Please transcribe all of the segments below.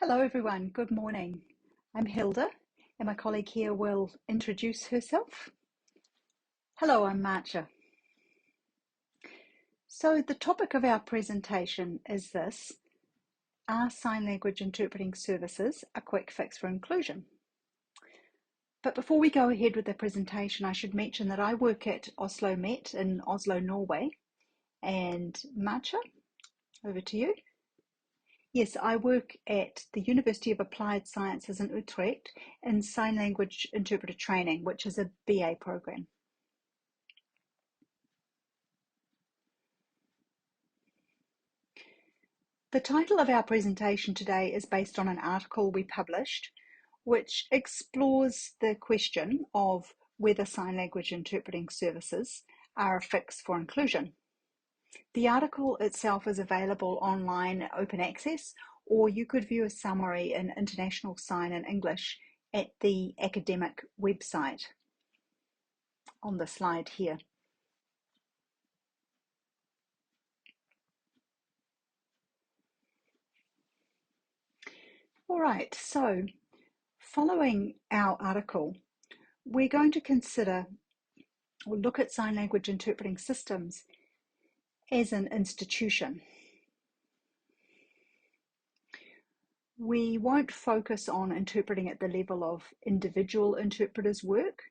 Hello everyone, good morning. I'm Hilda and my colleague here will introduce herself. Hello, I'm Marcia. So the topic of our presentation is this: are sign language interpreting services a quick fix for inclusion? But before we go ahead with the presentation, I should mention that I work at Oslo Met in Oslo, Norway. And Marcia, over to you. Yes, I work at the University of Applied Sciences in Utrecht in sign language interpreter training, which is a BA program. The title of our presentation today is based on an article we published, which explores the question of whether sign language interpreting services are a fix for inclusion. The article itself is available online, open access, or you could view a summary in International Sign in English at the academic website on the slide here. All right, so following our article, we're going to consider or look at sign language interpreting systems as an institution. We won't focus on interpreting at the level of individual interpreters' work,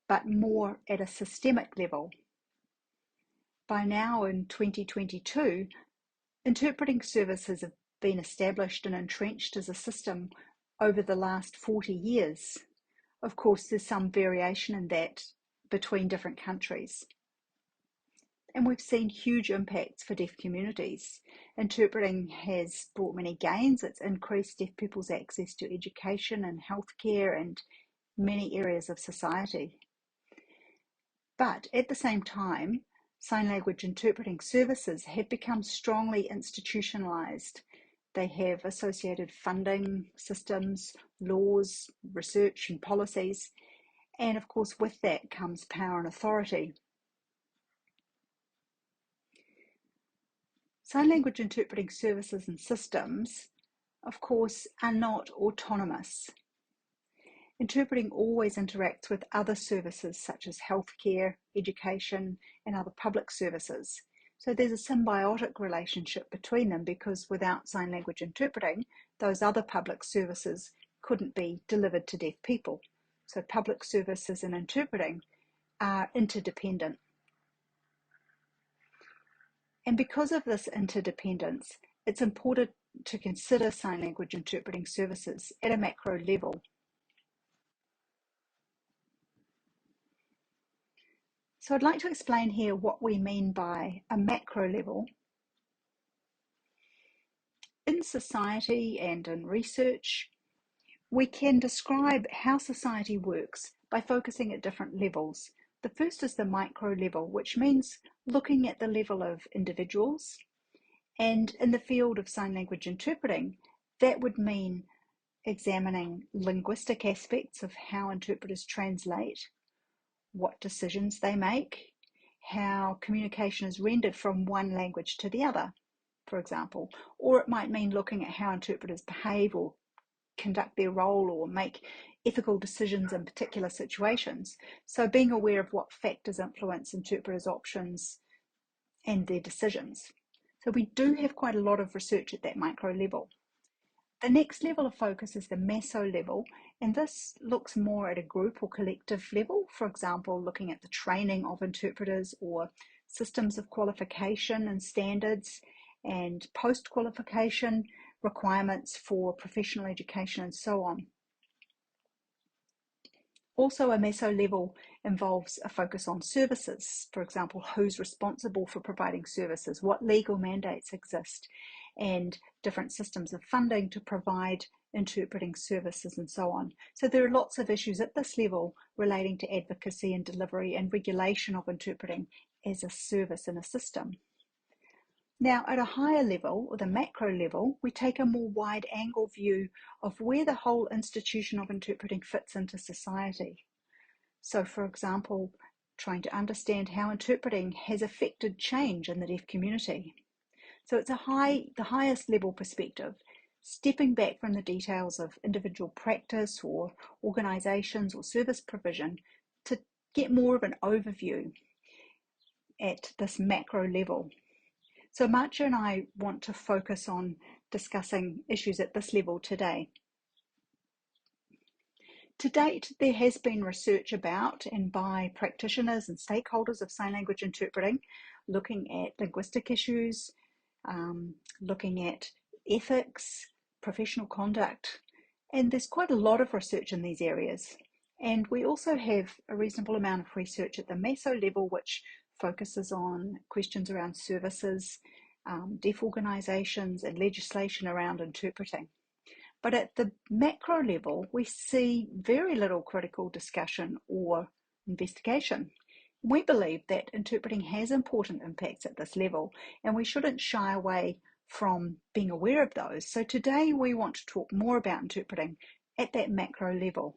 but more at a systemic level. By now, in 2022, interpreting services have been established and entrenched as a system over the last 40 years. Of course, there's some variation in that between different countries. And we've seen huge impacts for deaf communities. Interpreting has brought many gains. It's increased deaf people's access to education and healthcare and many areas of society. But at the same time, sign language interpreting services have become strongly institutionalized. They have associated funding systems, laws, research and policies, and of course with that comes power and authority. Sign language interpreting services and systems, of course, are not autonomous. Interpreting always interacts with other services such as healthcare, education, and other public services. So there's a symbiotic relationship between them because without sign language interpreting, those other public services couldn't be delivered to deaf people. So public services and interpreting are interdependent. And because of this interdependence, it's important to consider sign language interpreting services at a macro level. So I'd like to explain here what we mean by a macro level. In society and in research, we can describe how society works by focusing at different levels. The first is the micro level, which means looking at the level of individuals. And in the field of sign language interpreting, that would mean examining linguistic aspects of how interpreters translate, what decisions they make, how communication is rendered from one language to the other, for example. Or it might mean looking at how interpreters behave or conduct their role or make ethical decisions in particular situations. So being aware of what factors influence interpreters' options and their decisions. So we do have quite a lot of research at that micro level. The next level of focus is the meso level, and this looks more at a group or collective level, for example, looking at the training of interpreters or systems of qualification and standards and post-qualification requirements for professional education and so on. Also, a meso level involves a focus on services, for example, who's responsible for providing services, what legal mandates exist, and different systems of funding to provide interpreting services and so on. So there are lots of issues at this level relating to advocacy and delivery and regulation of interpreting as a service in a system. Now, at a higher level, or the macro level, we take a more wide-angle view of where the whole institution of interpreting fits into society. So, for example, trying to understand how interpreting has affected change in the deaf community. So it's the highest level perspective, stepping back from the details of individual practice or organisations or service provision to get more of an overview at this macro level. So Marcia and I want to focus on discussing issues at this level today. To date, there has been research about and by practitioners and stakeholders of sign language interpreting, looking at linguistic issues, looking at ethics, professional conduct, and there's quite a lot of research in these areas. And we also have a reasonable amount of research at the meso level, which focuses on questions around services, deaf organisations, and legislation around interpreting. But at the macro level, we see very little critical discussion or investigation. We believe that interpreting has important impacts at this level, and we shouldn't shy away from being aware of those. So today we want to talk more about interpreting at that macro level.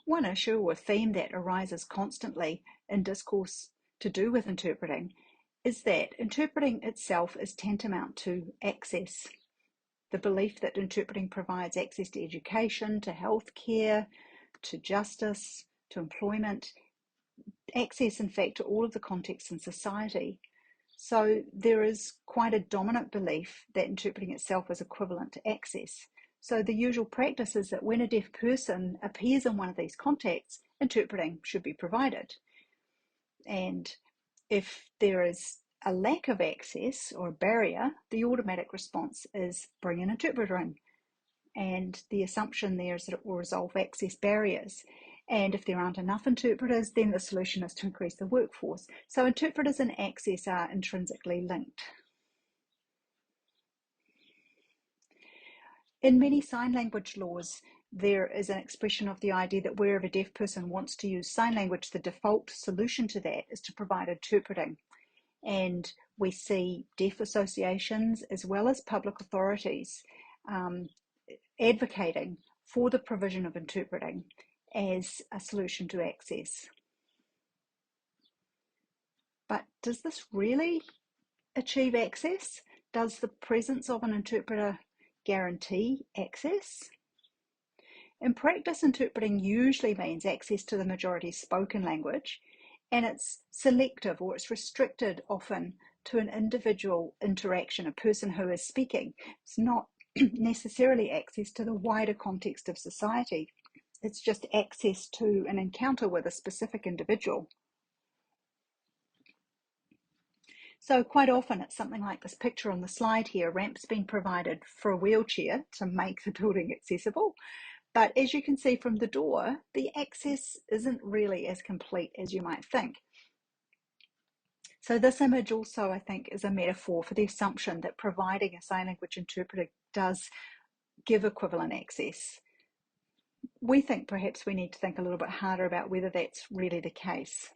One issue or theme that arises constantly in discourse to do with interpreting is that interpreting itself is tantamount to access. The belief that interpreting provides access to education, to healthcare, to justice, to employment, access in fact to all of the contexts in society. So there is quite a dominant belief that interpreting itself is equivalent to access. So the usual practice is that when a deaf person appears in one of these contexts, interpreting should be provided. And if there is a lack of access or a barrier, the automatic response is bring an interpreter in. And the assumption there is that it will resolve access barriers. And if there aren't enough interpreters, then the solution is to increase the workforce. So interpreters and access are intrinsically linked. In many sign language laws, there is an expression of the idea that wherever a deaf person wants to use sign language, the default solution to that is to provide interpreting. And we see deaf associations as well as public authorities advocating for the provision of interpreting as a solution to access. But does this really achieve access? Does the presence of an interpreter guarantee access? In practice, interpreting usually means access to the majority's spoken language, and it's selective or it's restricted often to an individual interaction, a person who is speaking. It's not necessarily access to the wider context of society. It's just access to an encounter with a specific individual. So quite often it's something like this picture on the slide here. Ramps being provided for a wheelchair to make the building accessible. But as you can see from the door, the access isn't really as complete as you might think. So this image also, I think, is a metaphor for the assumption that providing a sign language interpreter does give equivalent access. We think perhaps we need to think a little bit harder about whether that's really the case.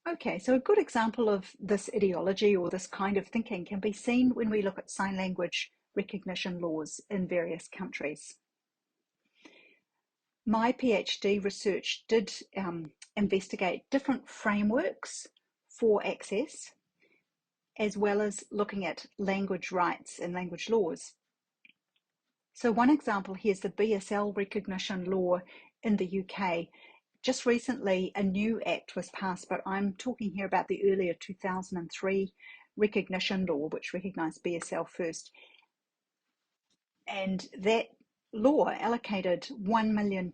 Okay, so a good example of this ideology or this kind of thinking can be seen when we look at sign language recognition laws in various countries. My PhD research did investigate different frameworks for access, as well as looking at language rights and language laws. So one example here is the BSL recognition law in the UK. Just recently, a new act was passed, but I'm talking here about the earlier 2003 recognition law, which recognised BSL first. And that law allocated £1 million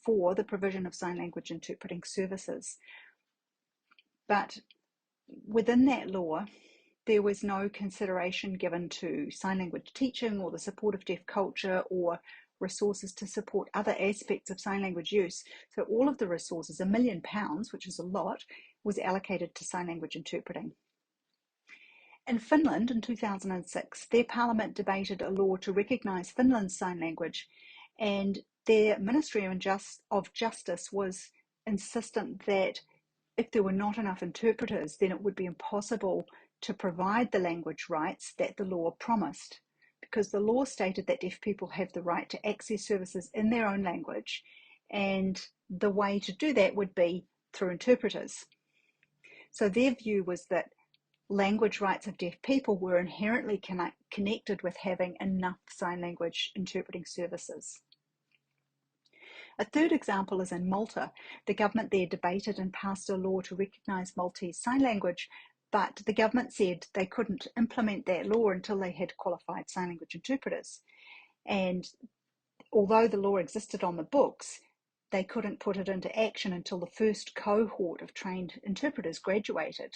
for the provision of sign language interpreting services. But within that law, there was no consideration given to sign language teaching or the support of deaf culture or resources to support other aspects of sign language use. So all of the resources, £1 million, which is a lot, was allocated to sign language interpreting. In Finland in 2006, their parliament debated a law to recognise Finland's sign language, and their Ministry of Justice was insistent that if there were not enough interpreters, then it would be impossible to provide the language rights that the law promised, because the law stated that deaf people have the right to access services in their own language, and the way to do that would be through interpreters. So their view was that language rights of deaf people were inherently connected with having enough sign language interpreting services. A third example is in Malta. The government there debated and passed a law to recognise Maltese sign language, but the government said they couldn't implement that law until they had qualified sign language interpreters. And although the law existed on the books, they couldn't put it into action until the first cohort of trained interpreters graduated.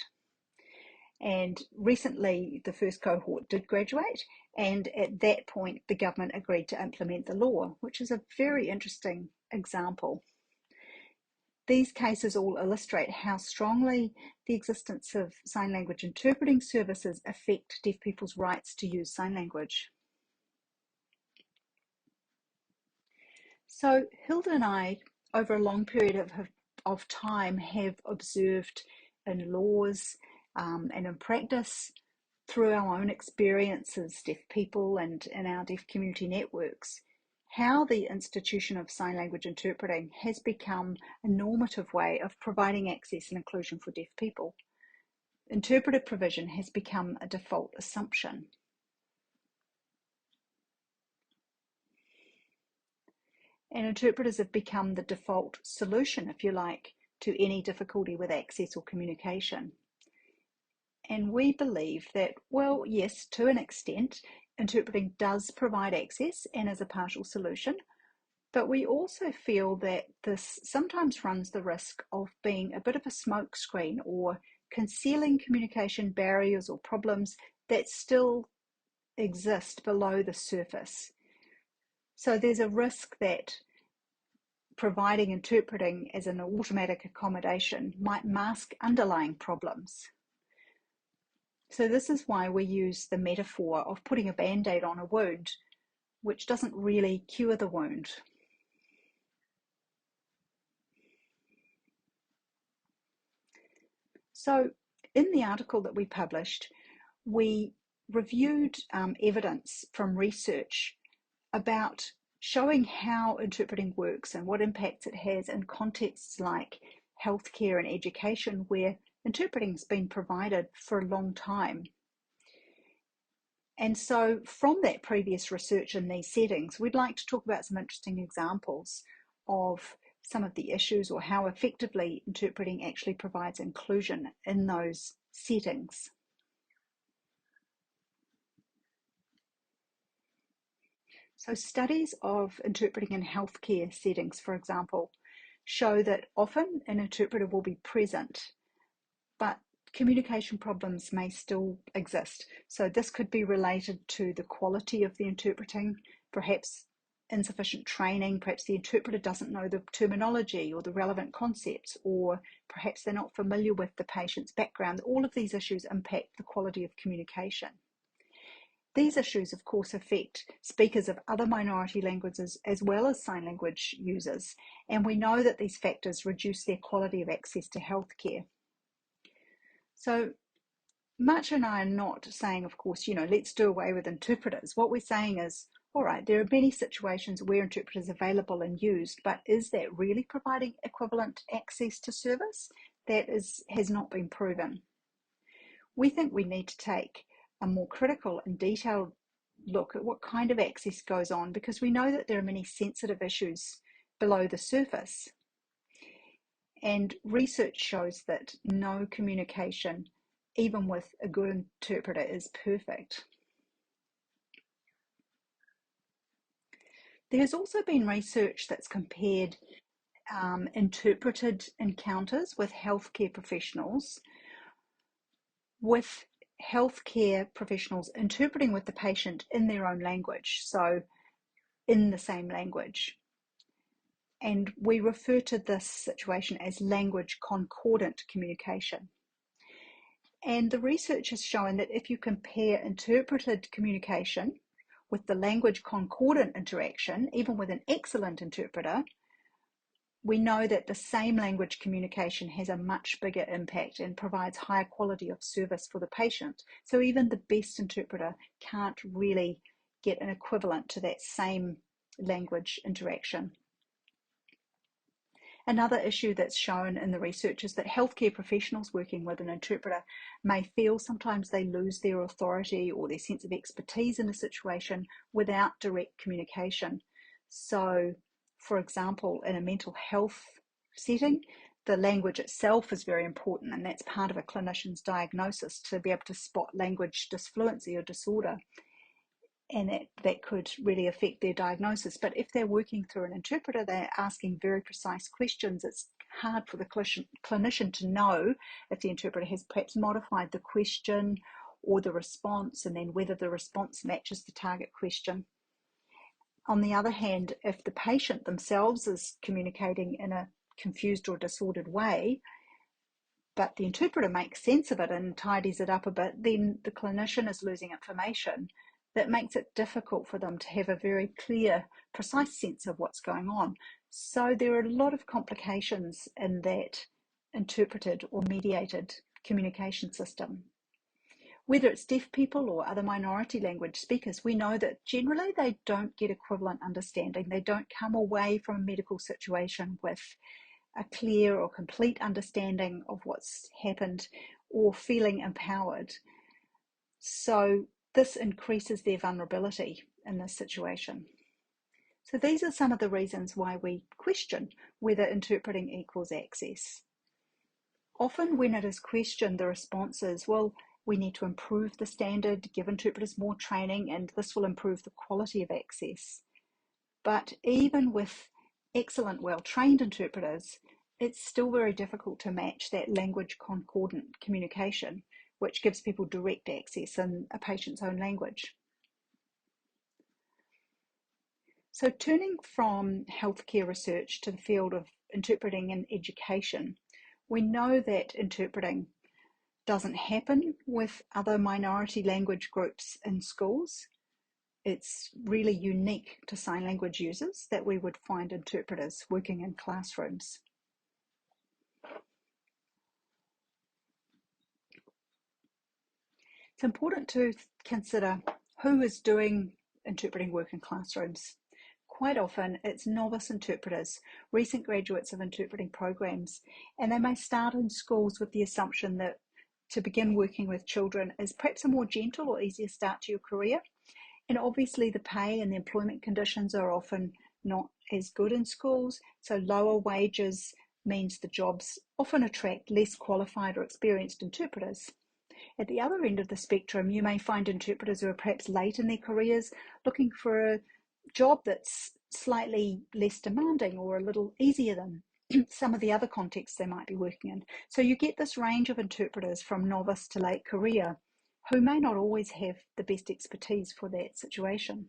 And recently, the first cohort did graduate, and at that point, the government agreed to implement the law, which is a very interesting example. These cases all illustrate how strongly the existence of sign language interpreting services affect deaf people's rights to use sign language. So Hilda and I, over a long period of time, have observed in laws and in practice, through our own experiences, deaf people, and in our deaf community networks, how the institution of sign language interpreting has become a normative way of providing access and inclusion for deaf people. Interpreter provision has become a default assumption. And interpreters have become the default solution, if you like, to any difficulty with access or communication. And we believe that, well, yes, to an extent, interpreting does provide access and is a partial solution, but we also feel that this sometimes runs the risk of being a bit of a smokescreen or concealing communication barriers or problems that still exist below the surface. So there's a risk that providing interpreting as an automatic accommodation might mask underlying problems. So this is why we use the metaphor of putting a band-aid on a wound, which doesn't really cure the wound. So in the article that we published, we reviewed evidence from research about showing how interpreting works and what impacts it has in contexts like healthcare and education, where interpreting's been provided for a long time. And so from that previous research in these settings, we'd like to talk about some interesting examples of some of the issues or how effectively interpreting actually provides inclusion in those settings. So studies of interpreting in healthcare settings, for example, show that often an interpreter will be present, but communication problems may still exist. So this could be related to the quality of the interpreting, perhaps insufficient training, perhaps the interpreter doesn't know the terminology or the relevant concepts, or perhaps they're not familiar with the patient's background. All of these issues impact the quality of communication. These issues, of course, affect speakers of other minority languages as well as sign language users, and we know that these factors reduce their quality of access to healthcare. So Marcia and I are not saying, of course, let's do away with interpreters. What we're saying is, all right, there are many situations where interpreters are available and used, but is that really providing equivalent access to service? That has not been proven. We think we need to take a more critical and detailed look at what kind of access goes on, because we know that there are many sensitive issues below the surface. And research shows that no communication, even with a good interpreter, is perfect. There's also been research that's compared interpreted encounters with healthcare professionals with healthcare professionals interpreting with the patient in their own language, so in the same language. And we refer to this situation as language concordant communication. And the research has shown that if you compare interpreted communication with the language concordant interaction, even with an excellent interpreter, we know that the same language communication has a much bigger impact and provides higher quality of service for the patient. So even the best interpreter can't really get an equivalent to that same language interaction. Another issue that's shown in the research is that healthcare professionals working with an interpreter may feel sometimes they lose their authority or their sense of expertise in a situation without direct communication. So, for example, in a mental health setting, the language itself is very important, and that's part of a clinician's diagnosis to be able to spot language disfluency or disorder. And that could really affect their diagnosis. But if they're working through an interpreter, they're asking very precise questions. It's hard for the clinician to know if the interpreter has perhaps modified the question or the response, and then whether the response matches the target question. On the other hand, if the patient themselves is communicating in a confused or disordered way, but the interpreter makes sense of it and tidies it up a bit, then the clinician is losing information. That makes it difficult for them to have a very clear, precise sense of what's going on. So there are a lot of complications in that interpreted or mediated communication system. Whether it's deaf people or other minority language speakers, we know that generally they don't get equivalent understanding. They don't come away from a medical situation with a clear or complete understanding of what's happened or feeling empowered. So this increases their vulnerability in this situation. So these are some of the reasons why we question whether interpreting equals access. Often when it is questioned, the response is, well, we need to improve the standard, give interpreters more training, and this will improve the quality of access. But even with excellent, well-trained interpreters, it's still very difficult to match that language concordant communication, which gives people direct access in a patient's own language. So turning from healthcare research to the field of interpreting in education, we know that interpreting doesn't happen with other minority language groups in schools. It's really unique to sign language users that we would find interpreters working in classrooms. It's important to consider who is doing interpreting work in classrooms. Quite often it's novice interpreters, recent graduates of interpreting programs, and they may start in schools with the assumption that to begin working with children is perhaps a more gentle or easier start to your career. And obviously the pay and the employment conditions are often not as good in schools, so lower wages means the jobs often attract less qualified or experienced interpreters. At the other end of the spectrum, you may find interpreters who are perhaps late in their careers looking for a job that's slightly less demanding or a little easier than some of the other contexts they might be working in. So you get this range of interpreters from novice to late career who may not always have the best expertise for that situation.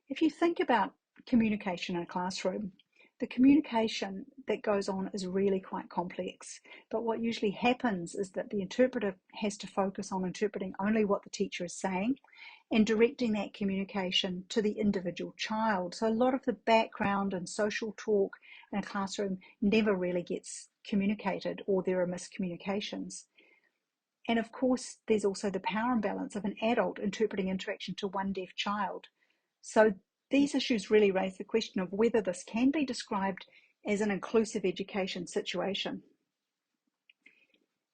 If you think about communication in a classroom, the communication that goes on is really quite complex. But what usually happens is that the interpreter has to focus on interpreting only what the teacher is saying and directing that communication to the individual child. So a lot of the background and social talk in a classroom never really gets communicated, or there are miscommunications. And of course, there's also the power imbalance of an adult interpreting interaction to one deaf child. So these issues really raise the question of whether this can be described as an inclusive education situation.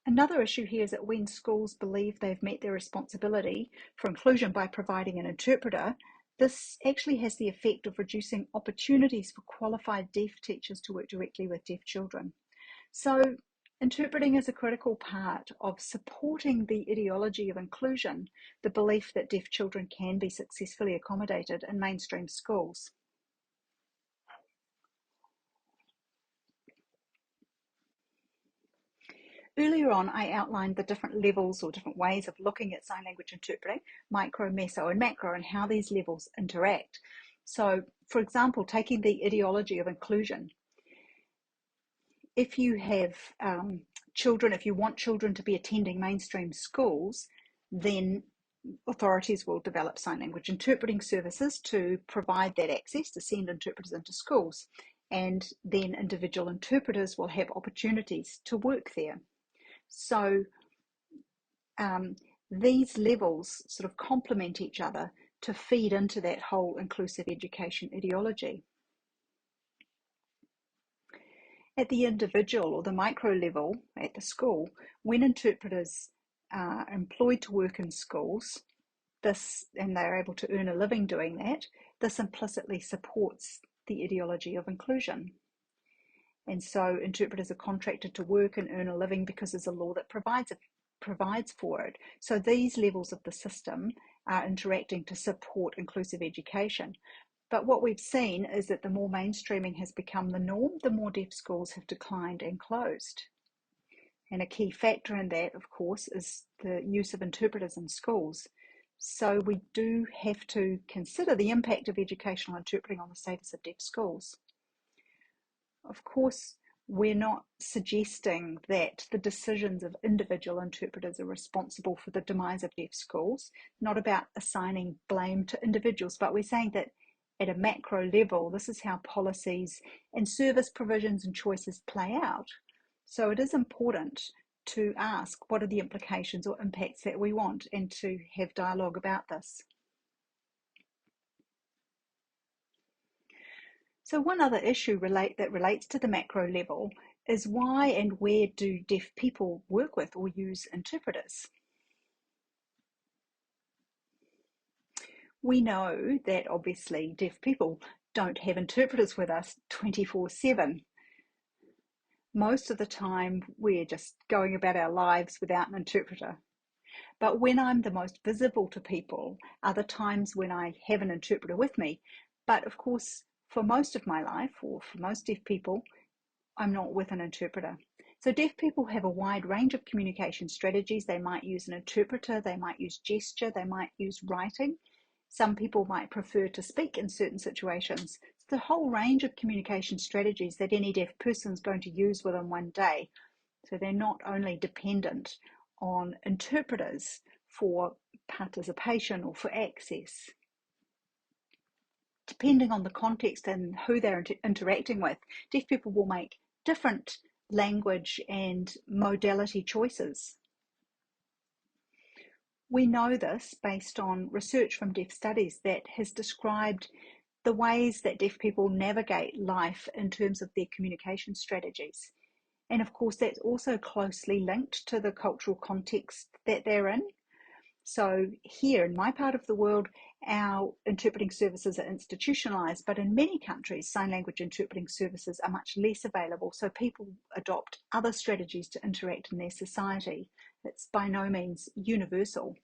Another issue here is that when schools believe they've met their responsibility for inclusion by providing an interpreter, this actually has the effect of reducing opportunities for qualified deaf teachers to work directly with deaf children. So interpreting is a critical part of supporting the ideology of inclusion, the belief that deaf children can be successfully accommodated in mainstream schools. Earlier on, I outlined the different levels or different ways of looking at sign language interpreting, micro, meso, and macro, and how these levels interact. So, for example, taking the ideology of inclusion, if you have children, if you want children to be attending mainstream schools, then authorities will develop sign language interpreting services to provide that access, to send interpreters into schools. And then individual interpreters will have opportunities to work there. So These levels sort of complement each other to feed into that whole inclusive education ideology. At the individual or the micro level at the school, when interpreters are employed to work in schools, and they're able to earn a living doing that, this implicitly supports the ideology of inclusion. And so interpreters are contracted to work and earn a living because there's a law that provides for it. So these levels of the system are interacting to support inclusive education. But what we've seen is that the more mainstreaming has become the norm, the more deaf schools have declined and closed. And a key factor in that, of course, is the use of interpreters in schools. So we do have to consider the impact of educational interpreting on the status of deaf schools. Of course, we're not suggesting that the decisions of individual interpreters are responsible for the demise of deaf schools, not about assigning blame to individuals, but we're saying that at a macro level, this is how policies and service provisions and choices play out. So it is important to ask what are the implications or impacts that we want and to have dialogue about this. So one other issue that relates to the macro level is why and where do deaf people work with or use interpreters? We know that obviously deaf people don't have interpreters with us 24/7. Most of the time we're just going about our lives without an interpreter. But when I'm the most visible to people are the times when I have an interpreter with me. But of course, for most of my life, or for most deaf people, I'm not with an interpreter. So deaf people have a wide range of communication strategies. They might use an interpreter, they might use gesture, they might use writing. Some people might prefer to speak in certain situations. It's the whole range of communication strategies that any deaf person is going to use within one day. So they're not only dependent on interpreters for participation or for access. Depending on the context and who they're interacting with, deaf people will make different language and modality choices. We know this based on research from deaf studies that has described the ways that deaf people navigate life in terms of their communication strategies. And of course, that's also closely linked to the cultural context that they're in. So here in my part of the world, our interpreting services are institutionalized, but in many countries, sign language interpreting services are much less available. So people adopt other strategies to interact in their society. It's by no means universal.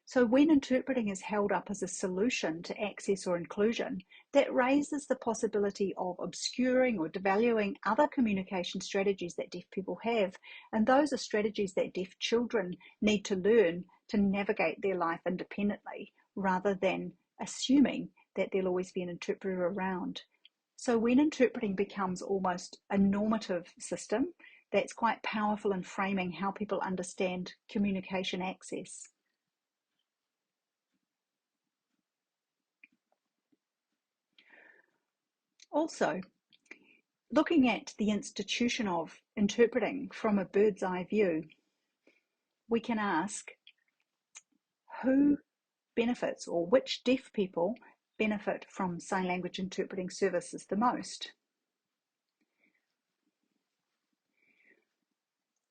So when interpreting is held up as a solution to access or inclusion, that raises the possibility of obscuring or devaluing other communication strategies that deaf people have. And those are strategies that deaf children need to learn to navigate their life independently, rather than assuming that there'll always be an interpreter around. So when interpreting becomes almost a normative system, that's quite powerful in framing how people understand communication access. Also, looking at the institution of interpreting from a bird's eye view, we can ask who benefits or which deaf people benefit from sign language interpreting services the most.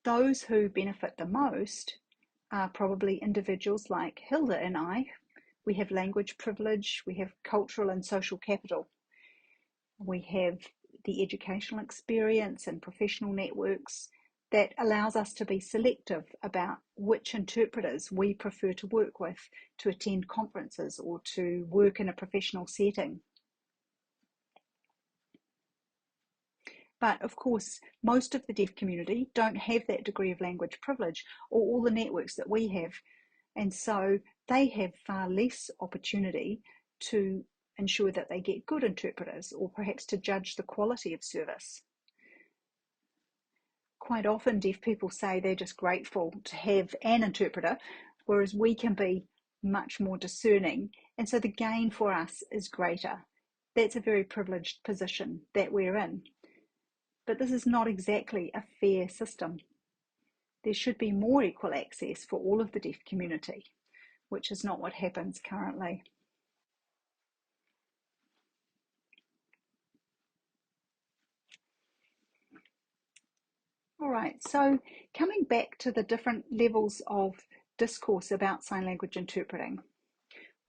Those who benefit the most are probably individuals like Hilda and I. We have language privilege, we have cultural and social capital. We have the educational experience and professional networks that allows us to be selective about which interpreters we prefer to work with, to attend conferences or to work in a professional setting. But of course, most of the deaf community don't have that degree of language privilege or all the networks that we have. And so they have far less opportunity to ensure that they get good interpreters or perhaps to judge the quality of service. Quite often deaf people say they're just grateful to have an interpreter, whereas we can be much more discerning, and so the gain for us is greater. That's a very privileged position that we're in. But this is not exactly a fair system. There should be more equal access for all of the deaf community, which is not what happens currently. All right, so coming back to the different levels of discourse about sign language interpreting,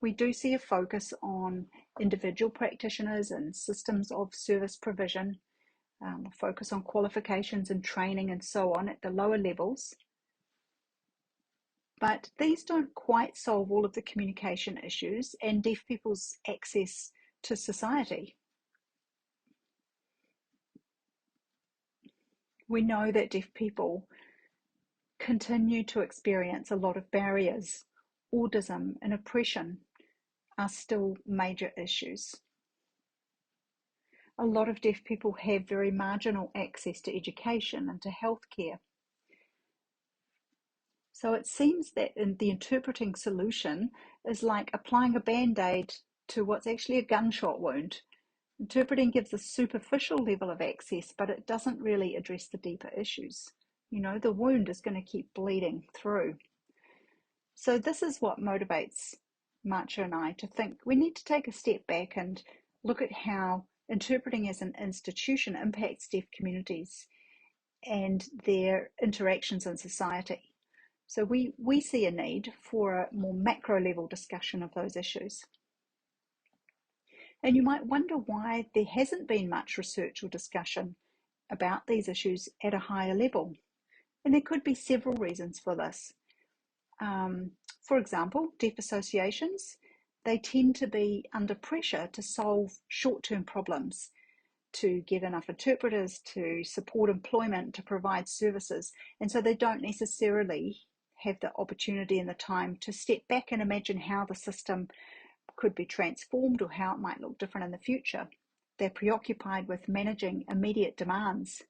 we do see a focus on individual practitioners and systems of service provision, a focus on qualifications and training and so on at the lower levels. But these don't quite solve all of the communication issues and deaf people's access to society. We know that deaf people continue to experience a lot of barriers. Autism and oppression are still major issues. A lot of deaf people have very marginal access to education and to healthcare. So it seems that the interpreting solution is like applying a band-aid to what's actually a gunshot wound. Interpreting gives a superficial level of access, but it doesn't really address the deeper issues. You know, the wound is going to keep bleeding through. So this is what motivates Marcia and I to think we need to take a step back and look at how interpreting as an institution impacts deaf communities and their interactions in society. So we see a need for a more macro level discussion of those issues. And you might wonder why there hasn't been much research or discussion about these issues at a higher level. And there could be several reasons for this. For example, deaf associations, they tend to be under pressure to solve short-term problems, to get enough interpreters, to support employment, to provide services. And so they don't necessarily have the opportunity and the time to step back and imagine how the system could be transformed or how it might look different in the future. They're preoccupied with managing immediate demands.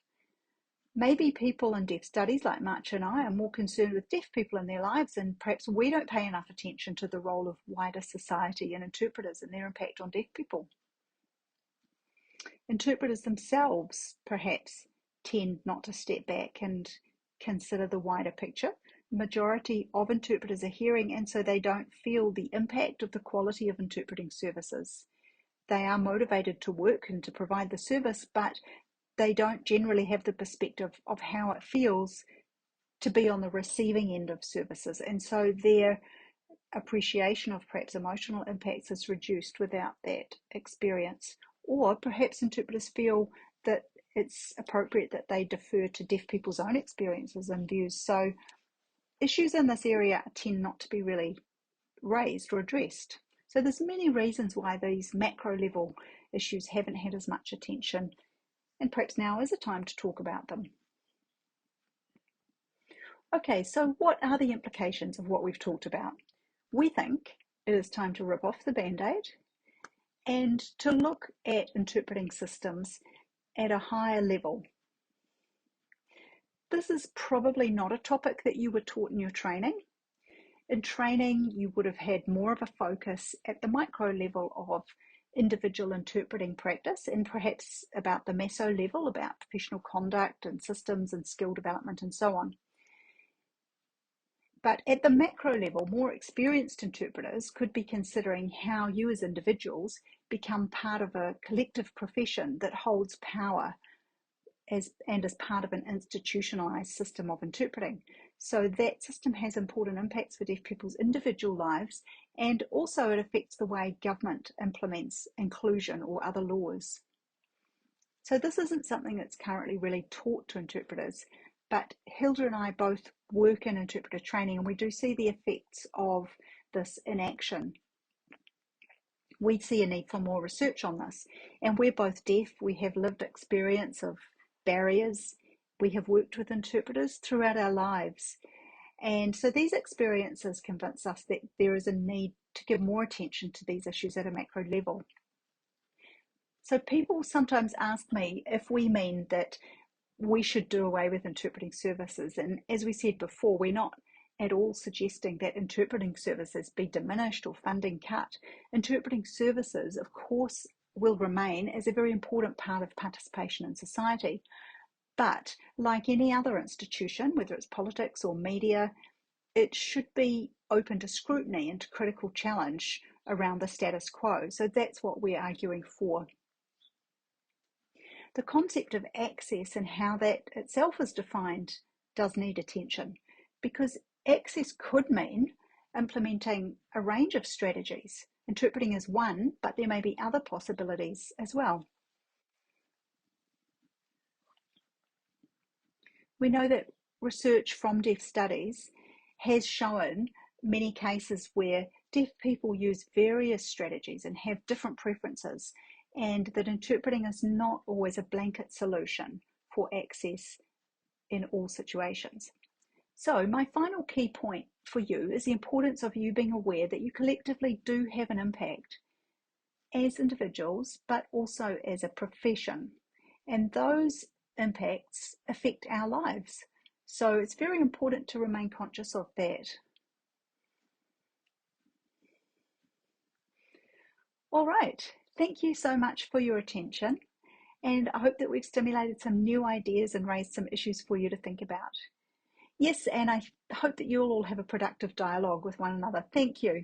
Maybe people in deaf studies like Marcia and I are more concerned with deaf people in their lives, and perhaps we don't pay enough attention to the role of wider society and interpreters and their impact on deaf people. Interpreters themselves perhaps tend not to step back and consider the wider picture. The majority of interpreters are hearing, and so they don't feel the impact of the quality of interpreting services. They are motivated to work and to provide the service, but they don't generally have the perspective of how it feels to be on the receiving end of services. And so their appreciation of perhaps emotional impacts is reduced without that experience. Or perhaps interpreters feel that it's appropriate that they defer to deaf people's own experiences and views. So issues in this area tend not to be really raised or addressed. So there's many reasons why these macro level issues haven't had as much attention, and perhaps now is a time to talk about them. Okay, so what are the implications of what we've talked about? We think it is time to rip off the band-aid and to look at interpreting systems at a higher level. This is probably not a topic that you were taught in your training. In training, you would have had more of a focus at the micro level of individual interpreting practice and perhaps about the meso level, about professional conduct and systems and skill development and so on. But at the macro level, more experienced interpreters could be considering how you as individuals become part of a collective profession that holds power as part of an institutionalized system of interpreting. So that system has important impacts for deaf people's individual lives, and also it affects the way government implements inclusion or other laws. So this isn't something that's currently really taught to interpreters, but Hilda and I both work in interpreter training, and we do see the effects of this in action. We see a need for more research on this, and we're both deaf. We have lived experience of barriers. We have worked with interpreters throughout our lives, and so these experiences convince us that there is a need to give more attention to these issues at a macro level. So people sometimes ask me if we mean that we should do away with interpreting services. And as we said before, we're not at all suggesting that interpreting services be diminished or funding cut. Interpreting services, of course, will remain as a very important part of participation in society. But like any other institution, whether it's politics or media, it should be open to scrutiny and to critical challenge around the status quo. So that's what we're arguing for. The concept of access and how that itself is defined does need attention, because access could mean implementing a range of strategies. Interpreting is one, but there may be other possibilities as well. We know that research from deaf studies has shown many cases where deaf people use various strategies and have different preferences, and that interpreting is not always a blanket solution for access in all situations. So my final key point for you is the importance of you being aware that you collectively do have an impact as individuals, but also as a profession. And those impacts affect our lives. So it's very important to remain conscious of that. All right, thank you so much for your attention. And I hope that we've stimulated some new ideas and raised some issues for you to think about. Yes, and I hope that you'll all have a productive dialogue with one another. Thank you.